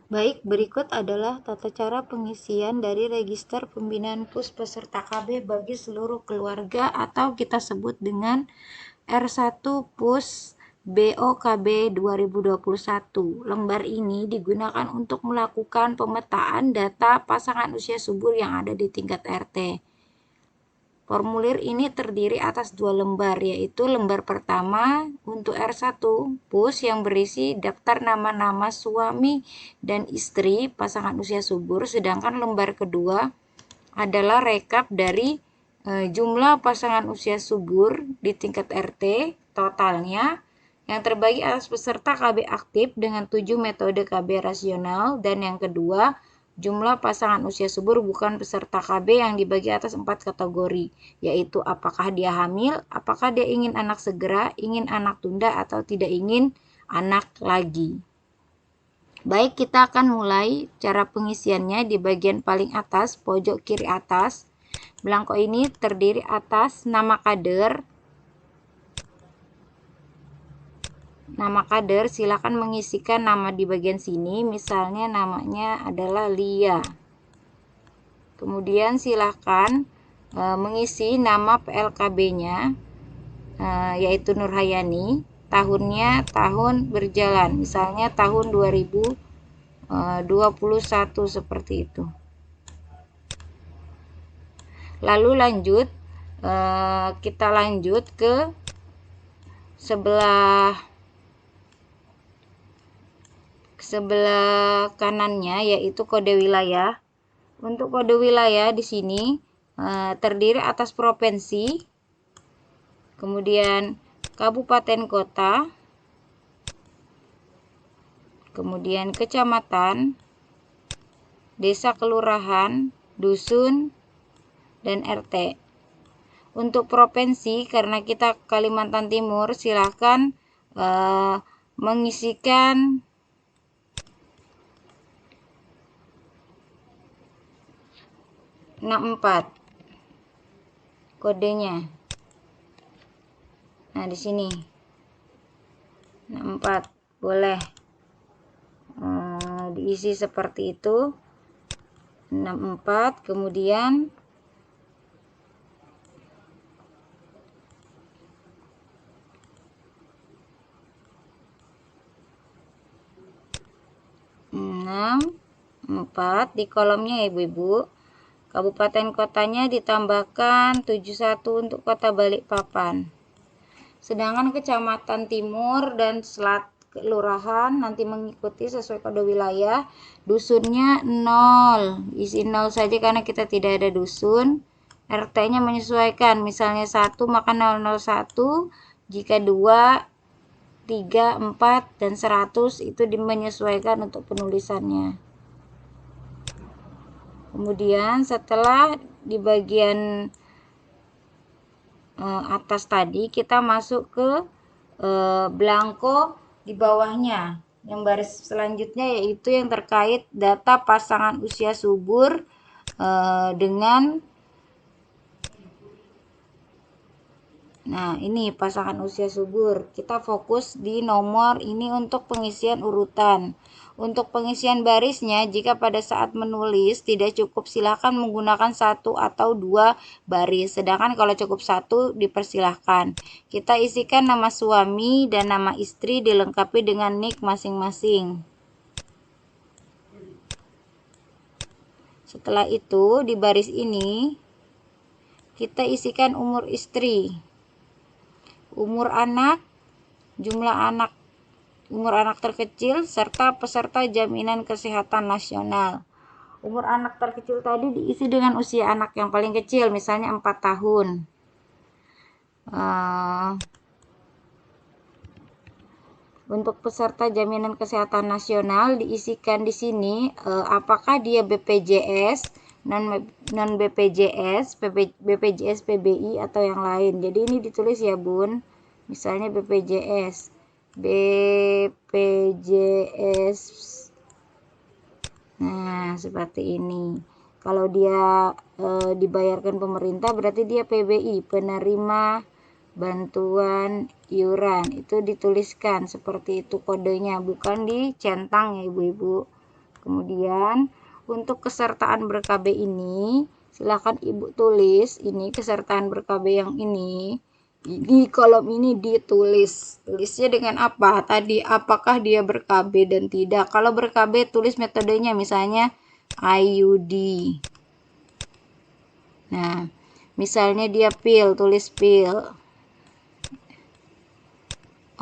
Baik, berikut adalah tata cara pengisian dari register pembinaan PUS peserta KB bagi seluruh keluarga atau kita sebut dengan R1 PUS BOKB 2021. Lembar ini digunakan untuk melakukan pemetaan data pasangan usia subur yang ada di tingkat RT. Formulir ini terdiri atas 2 lembar, yaitu lembar pertama untuk R1 PUS yang berisi daftar nama-nama suami dan istri pasangan usia subur, sedangkan lembar kedua adalah rekap dari jumlah pasangan usia subur di tingkat RT totalnya yang terbagi atas peserta KB aktif dengan 7 metode KB rasional, dan yang kedua jumlah pasangan usia subur bukan peserta KB yang dibagi atas 4 kategori, yaitu apakah dia hamil, apakah dia ingin anak segera, ingin anak tunda, atau tidak ingin anak lagi. Baik, kita akan mulai cara pengisiannya di bagian paling atas, pojok kiri atas. Belangko ini terdiri atas nama kader. Nama kader, silakan mengisikan nama di bagian sini, misalnya namanya adalah Lia. Kemudian silakan mengisi nama PLKB-nya, yaitu Nurhayani, tahunnya tahun berjalan, misalnya tahun 2021 seperti itu. Lalu lanjut, kita lanjut ke sebelah kanannya, yaitu kode wilayah. Untuk kode wilayah di sini terdiri atas provinsi, kemudian kabupaten kota, kemudian kecamatan, desa kelurahan, dusun, dan RT. Untuk provinsi, karena kita Kalimantan Timur, silakan mengisikan (64) kodenya. Nah, di sini 64 boleh diisi seperti itu. 64, kemudian di kolomnya ya ibu-ibu. Kabupaten kotanya ditambahkan 71 untuk kota Balikpapan. Sedangkan kecamatan timur dan kelurahan nanti mengikuti sesuai kode wilayah. Dusunnya 0, isi 0 saja karena kita tidak ada dusun. RT-nya menyesuaikan, misalnya 1 maka 001, jika 2, 3, 4, dan 100 itu menyesuaikan untuk penulisannya. Kemudian setelah di bagian atas tadi, kita masuk ke belangko di bawahnya. Yang baris selanjutnya yaitu yang terkait data pasangan usia subur dengan ini pasangan usia subur. Kita fokus di nomor ini untuk pengisian urutan. Untuk pengisian barisnya, jika pada saat menulis tidak cukup, silakan menggunakan 1 atau 2 baris. Sedangkan kalau cukup 1, dipersilahkan. Kita isikan nama suami dan nama istri dilengkapi dengan nik masing-masing. Setelah itu, di baris ini kita isikan umur istri, umur anak, jumlah anak, umur anak terkecil, serta peserta jaminan kesehatan nasional. Umur anak terkecil tadi diisi dengan usia anak yang paling kecil, misalnya 4 tahun. Untuk peserta jaminan kesehatan nasional diisikan di sini apakah dia BPJS, non BPJS, BPJS PBI atau yang lain. Jadi ini ditulis ya Bun, misalnya BPJS, nah seperti ini. Kalau dia dibayarkan pemerintah berarti dia PBI, penerima bantuan iuran, itu dituliskan seperti itu kodenya, bukan dicentang ya ibu-ibu. Kemudian untuk kesertaan ber-KB ini silakan Ibu tulis ini kesertaan ber-KB yang ini di kolom ini ditulis. Tulisnya dengan apa? Tadi apakah dia ber-KB dan tidak. Kalau ber-KB tulis metodenya misalnya IUD. Nah, misalnya dia pil, tulis pil.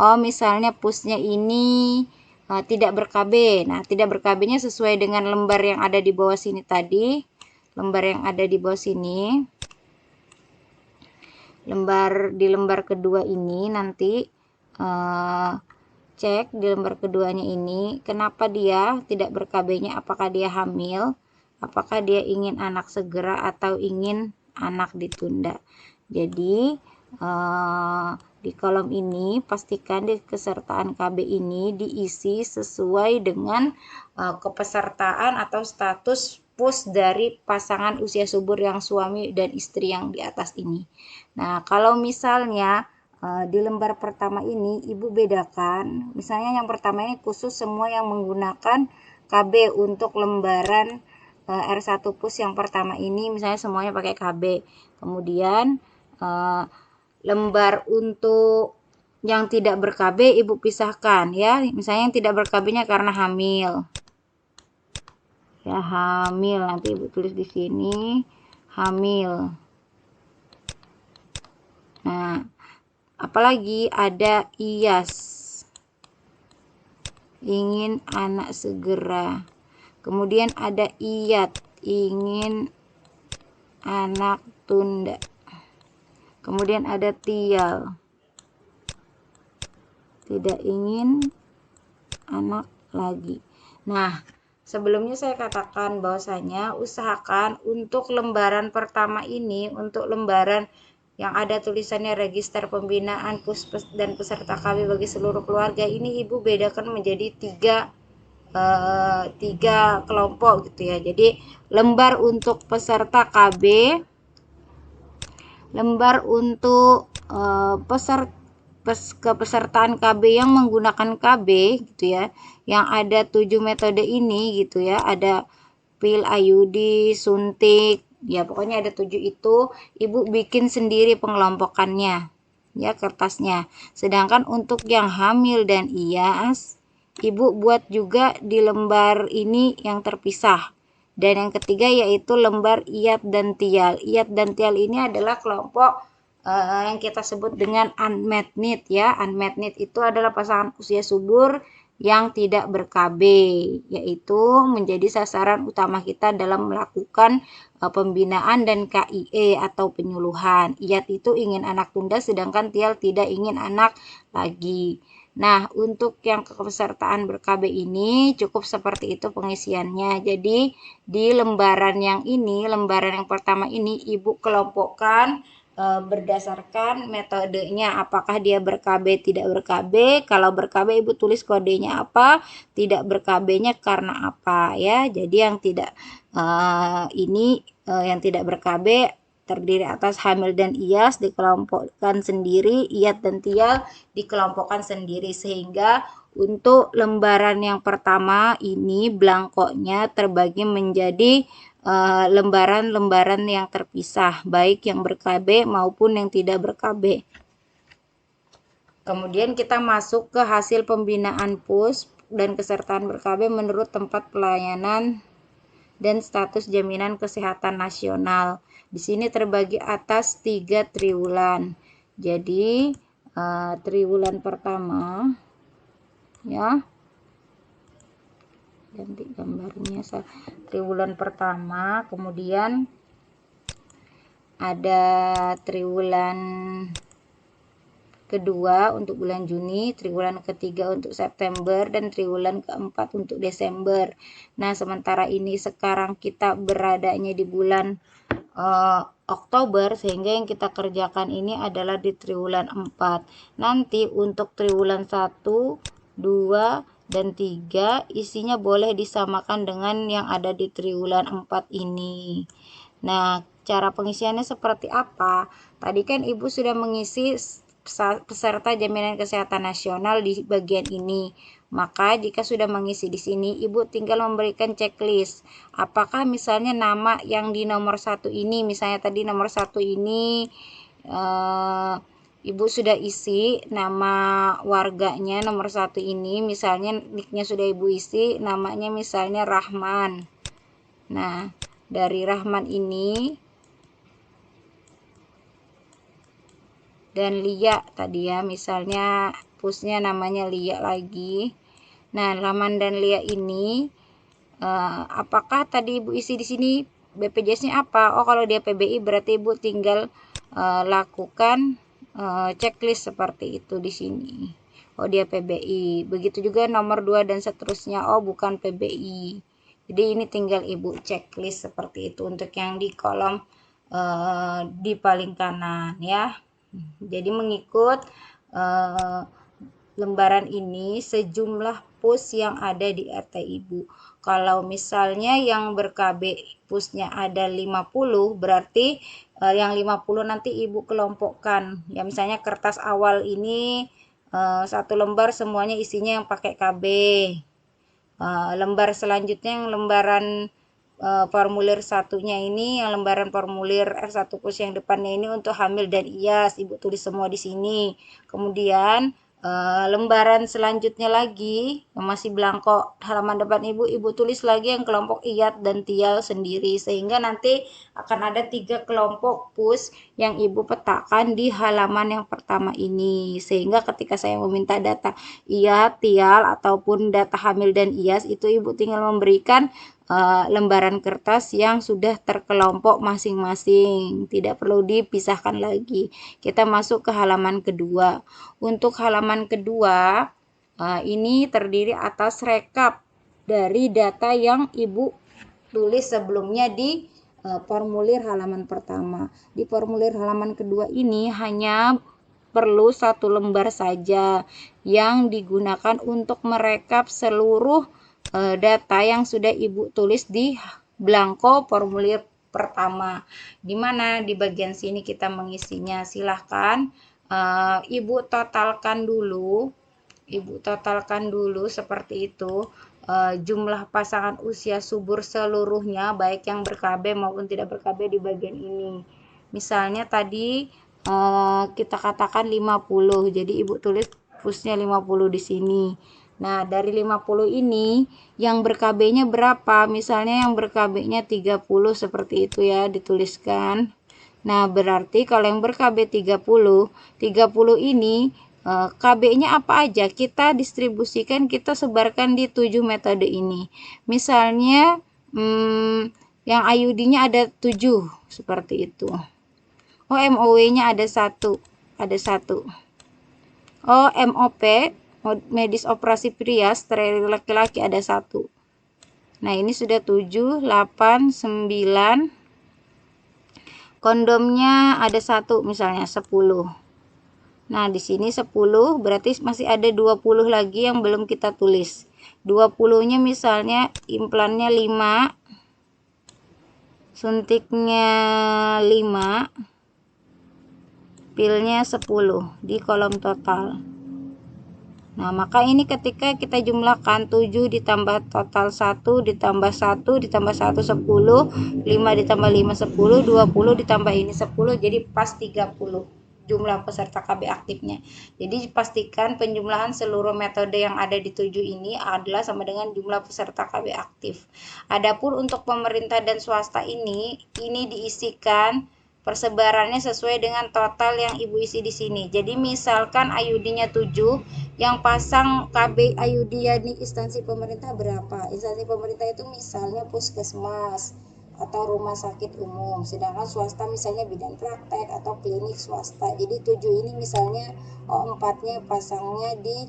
Oh, misalnya pusnya ini tidak ber-KB. Nah, tidak ber-KB-nya sesuai dengan lembar yang ada di bawah sini tadi. Lembar yang ada di bawah sini. Di lembar kedua ini nanti cek di lembar keduanya ini kenapa dia tidak ber-KB-nya, apakah dia hamil, apakah dia ingin anak segera atau ingin anak ditunda. Jadi di kolom ini pastikan di kesertaan KB ini diisi sesuai dengan kepesertaan atau status pus dari pasangan usia subur yang suami dan istri yang di atas ini. Nah, kalau misalnya di lembar pertama ini Ibu bedakan, misalnya yang pertama ini khusus semua yang menggunakan KB untuk lembaran R1 pus yang pertama ini misalnya semuanya pakai KB. Kemudian lembar untuk yang tidak ber-KB Ibu pisahkan ya. Misalnya yang tidak ber-KB-nya karena hamil. Ya, hamil, nanti Ibu tulis di sini hamil. Nah, apalagi ada IAS, ingin anak segera. Kemudian ada IAT, ingin anak tunda. Kemudian ada TIAL, tidak ingin anak lagi. Nah, sebelumnya saya katakan bahwasanya usahakan untuk lembaran pertama ini, untuk lembaran yang ada tulisannya register pembinaan puspes dan peserta KB bagi seluruh keluarga ini Ibu bedakan menjadi tiga kelompok gitu ya. Jadi lembar untuk peserta KB, lembar untuk kepesertaan KB yang menggunakan KB gitu ya, yang ada 7 metode ini gitu ya, ada pil, IUD, suntik, ya pokoknya ada 7 itu Ibu bikin sendiri pengelompokannya ya, kertasnya. Sedangkan untuk yang hamil dan IAS Ibu buat juga di lembar ini yang terpisah. Dan yang ketiga yaitu lembar IAT dan TIAL. IAT dan TIAL ini adalah kelompok yang kita sebut dengan unmet need ya. Unmet need itu adalah pasangan usia subur yang tidak ber-KB, yaitu menjadi sasaran utama kita dalam melakukan pembinaan dan KIE atau penyuluhan. IAT itu ingin anak tunda, sedangkan TIAL tidak ingin anak lagi. Nah, untuk yang kepesertaan ber-KB ini cukup seperti itu pengisiannya. Jadi, di lembaran yang ini, lembaran yang pertama ini Ibu kelompokkan berdasarkan metodenya, apakah dia ber-KB, tidak ber-KB. Kalau ber-KB Ibu tulis kodenya apa, tidak ber-KB-nya karena apa ya. Jadi yang tidak yang tidak ber-KB terdiri atas hamil dan IAS dikelompokkan sendiri, IAT dan TIAL dikelompokkan sendiri, sehingga untuk lembaran yang pertama ini blankonya terbagi menjadi lembaran-lembaran yang terpisah, baik yang ber-KB maupun yang tidak ber-KB. Kemudian kita masuk ke hasil pembinaan PUS dan kesertaan ber-KB menurut tempat pelayanan dan status jaminan kesehatan nasional. Di sini terbagi atas 3 triwulan. Jadi triwulan pertama ya, ganti gambarnya, triwulan pertama, kemudian ada triwulan kedua untuk bulan Juni, triwulan ketiga untuk September, dan triwulan keempat untuk Desember. Nah, sementara ini sekarang kita beradanya di bulan Oktober, sehingga yang kita kerjakan ini adalah di triwulan 4. Nanti untuk triwulan 1, 2, dan 3 isinya boleh disamakan dengan yang ada di triwulan 4 ini. Nah, cara pengisiannya seperti apa? Tadi kan Ibu sudah mengisi peserta jaminan kesehatan nasional di bagian ini. Maka jika sudah mengisi di sini, Ibu tinggal memberikan checklist. Apakah misalnya nama yang di nomor 1 ini, misalnya tadi nomor 1 ini Ibu sudah isi nama warganya nomor 1 ini, misalnya nicknya sudah Ibu isi, namanya misalnya Rahman. Nah, dari Rahman ini dan Lia tadi ya, misalnya pusnya namanya Lia lagi. Nah, Rahman dan Lia ini apakah tadi Ibu isi di sini BPJS-nya apa? Oh, kalau dia PBI berarti Ibu tinggal lakukan checklist seperti itu di sini. Oh, dia PBI. Begitu juga nomor 2 dan seterusnya. Oh, bukan PBI. Jadi ini tinggal Ibu checklist seperti itu untuk yang di kolom di paling kanan ya. Jadi mengikut lembaran ini sejumlah pus yang ada di RT Ibu. Kalau misalnya yang ber-KB pusnya ada 50, berarti yang 50 nanti Ibu kelompokkan. Ya misalnya kertas awal ini 1 lembar semuanya isinya yang pakai KB. Lembar selanjutnya yang lembaran formulir satunya ini, yang lembaran formulir R1 pus yang depannya ini untuk hamil dan IAS, Ibu tulis semua di sini. Kemudian lembaran selanjutnya lagi yang masih belangko halaman depan Ibu tulis lagi yang kelompok IAT dan TIAL sendiri, sehingga nanti akan ada 3 kelompok pus yang Ibu petakan di halaman yang pertama ini, sehingga ketika saya meminta data IAT, TIAL ataupun data hamil dan IAS itu Ibu tinggal memberikan lembaran kertas yang sudah terkelompok masing-masing, tidak perlu dipisahkan lagi. Kita masuk ke halaman kedua. Untuk halaman kedua ini terdiri atas rekap dari data yang Ibu tulis sebelumnya di formulir halaman pertama. Di formulir halaman kedua ini hanya perlu 1 lembar saja yang digunakan untuk merekap seluruh data yang sudah Ibu tulis di blanko formulir pertama. Di mana di bagian sini kita mengisinya. Silahkan Ibu totalkan dulu. Seperti itu. Jumlah pasangan usia subur seluruhnya, baik yang ber-KB maupun tidak ber-KB di bagian ini. Misalnya tadi kita katakan 50, jadi Ibu tulis pusnya 50 di sini. Nah, dari 50 ini yang ber-KB-nya berapa? Misalnya yang ber-KB-nya 30 seperti itu ya, dituliskan. Nah, berarti kalau yang ber-KB 30 ini KB-nya apa aja? Kita distribusikan, kita sebarkan di 7 metode ini. Misalnya yang IUD-nya ada 7 seperti itu. Oh, MOW-nya ada 1. Oh, MOP medis operasi pria steril laki-laki ada 1. Nah, ini sudah 7, 8, 9. Kondomnya ada 1 misalnya 10. Nah, di sini 10 berarti masih ada 20 lagi yang belum kita tulis. 20-nya misalnya implannya 5, suntiknya 5, pilnya 10 di kolom total. Nah, maka ini ketika kita jumlahkan 7 ditambah total 1 ditambah 1 ditambah 1 10, 5 ditambah 5 10, 20 ditambah ini 10, jadi pas 30 jumlah peserta KB aktifnya. Jadi pastikan penjumlahan seluruh metode yang ada di 7 ini adalah sama dengan jumlah peserta KB aktif. Adapun untuk pemerintah dan swasta ini diisikan persebarannya sesuai dengan total yang Ibu isi di sini. Jadi misalkan IUD-nya 7, yang pasang KB IUD di instansi pemerintah berapa? Instansi pemerintah itu misalnya puskesmas atau rumah sakit umum, sedangkan swasta misalnya bidan praktek atau klinik swasta. Jadi 7 ini misalnya 4-nya pasangnya di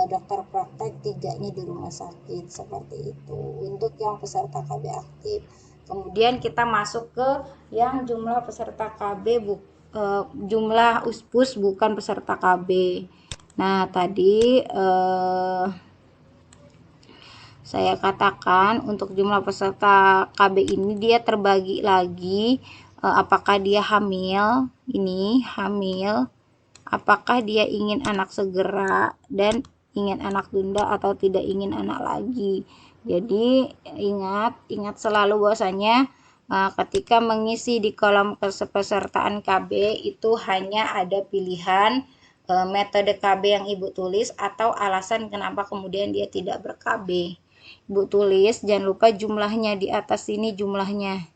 dokter praktek, 3-nya di rumah sakit, seperti itu untuk yang peserta KB aktif. Kemudian kita masuk ke yang jumlah peserta KB jumlah uspus bukan peserta KB. Nah, tadi saya katakan untuk jumlah peserta KB ini dia terbagi lagi apakah dia hamil, apakah dia ingin anak segera, dan ingin anak tunda atau tidak ingin anak lagi. Jadi ingat selalu bahwasanya ketika mengisi di kolom kepesertaan KB itu hanya ada pilihan metode KB yang Ibu tulis atau alasan kenapa kemudian dia tidak ber-KB. Ibu tulis, jangan lupa jumlahnya di atas sini, jumlahnya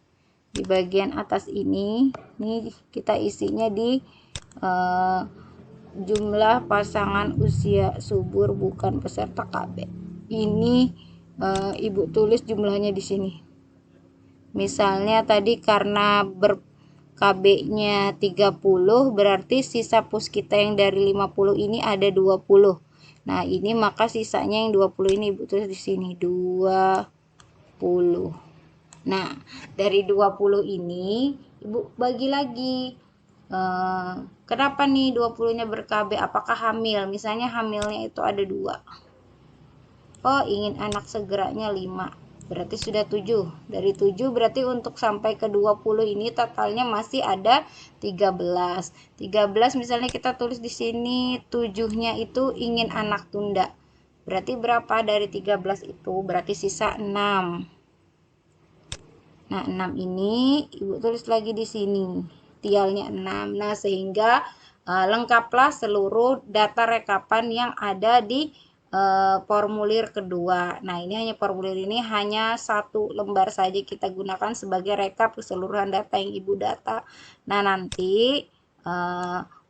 di bagian atas ini kita isinya di jumlah pasangan usia subur bukan peserta KB. Ini Ibu tulis jumlahnya di sini. Misalnya tadi karena KB-nya 30, berarti sisa pus kita yang dari 50 ini ada 20. Nah, ini maka sisanya yang 20 ini Ibu tulis di sini 20. Nah, dari 20 ini Ibu bagi lagi. Kenapa nih 20-nya ber-KB? Apakah hamil? Misalnya hamilnya itu ada 2. Oh, ingin anak segeranya 5. Berarti sudah 7. Dari 7 berarti untuk sampai ke 20 ini totalnya masih ada 13. 13 misalnya kita tulis di sini 7-nya itu ingin anak tunda. Berarti berapa dari 13 itu? Berarti sisa 6. Nah, 6 ini Ibu tulis lagi di sini. Tialnya 6. Nah, sehingga lengkaplah seluruh data rekapan yang ada di formulir kedua. Nah, ini hanya formulir ini hanya 1 lembar saja kita gunakan sebagai rekap keseluruhan data yang Ibu data. Nah, nanti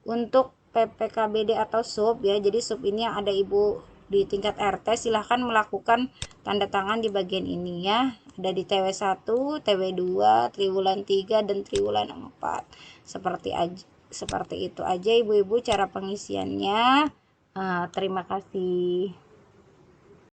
untuk PPKBD atau SUB ya, jadi SUB ini yang ada Ibu di tingkat RT, silahkan melakukan tanda tangan di bagian ini ya. Ada di TW1, TW2, triwulan 3 dan triwulan 4. Seperti itu aja Ibu-ibu cara pengisiannya. Terima kasih.